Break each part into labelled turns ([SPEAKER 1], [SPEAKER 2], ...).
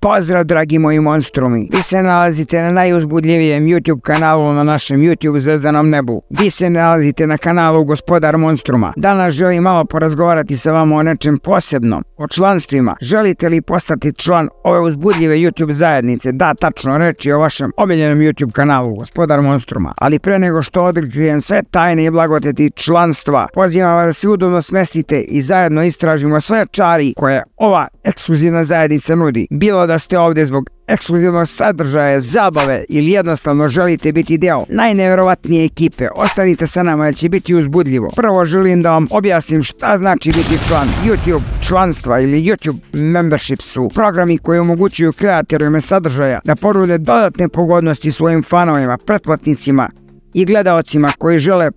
[SPEAKER 1] Pozdrav dragi moji monstrumi, vi se nalazite na najuzbudljivijem YouTube kanalu na našem YouTube zvezdanom nebu. Vi se nalazite na kanalu Gospodar Monstruma. Danas želim malo porazgovarati sa vama o nečem posebnom, o članstvima. Želite li postati član ove uzbudljive YouTube zajednice? Da, tačno, reč je o vašem omiljenom YouTube kanalu Gospodar Monstruma. Ali pre nego što otkrijem sve tajne i blagoteti članstva, pozivam vas da se udobno smestite i zajedno istražimo sve čari koje ova ekskluzivna zajednica nudi. Bilo da ste ovdje zbog ekskluzivnog sadržaja, zabave ili jednostavno želite biti deo najneverovatnije ekipe, ostanite sa nama jer će biti uzbudljivo. Prvo želim da vam objasnim šta znači biti član. YouTube članstva ili YouTube membership su programi koji omogućuju kreatorima sadržaja da ponude dodatne pogodnosti svojim fanovima, pretplatnicima i gledaocima koji žele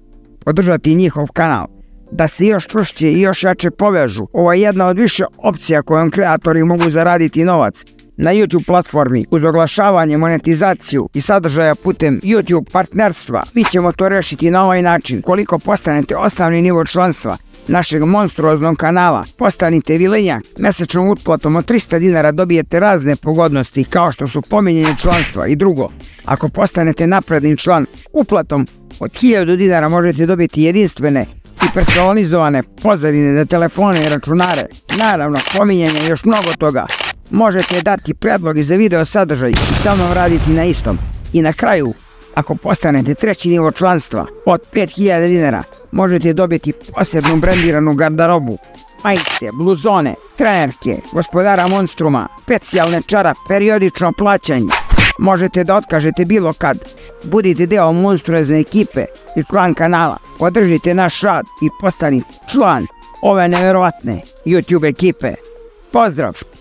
[SPEAKER 1] podržati njihov kanal, da se još čvršće i još jače povežu. Ovo je jedna od više opcija kojom kreatori mogu zaraditi novac na YouTube platformi uz oglašavanje, monetizaciju i sadržaja putem YouTube partnerstva. Mi ćemo to rešiti na ovaj način. Koliko postanete osnovni nivo članstva našeg monstruoznog kanala, postanite vilenjak. Mesečnom utplatom od 300 dinara dobijete razne pogodnosti kao što su pominjanje članstva i drugo. Ako postanete napredni član, uplatom od 1000 dinara možete dobiti jedinstvene i personalizovane pozadine za telefone i računare. Naravno, pominjanje još mnogo toga. Možete dati predloge za video sadržaj i sa mnom raditi na istom. I na kraju, ako postanete treći nivo članstva od 5000 dinara, možete dobiti posebnu brendiranu garderobu, majice, bluzone, trenerke, Gospodara Monstruma, specijalne čarape, periodično plaćanje. Možete da otkažete bilo kad. Budite deo monstruozne ekipe i član kanala. Podržite naš rad i postanite član ove neverovatne YouTube ekipe. Pozdrav!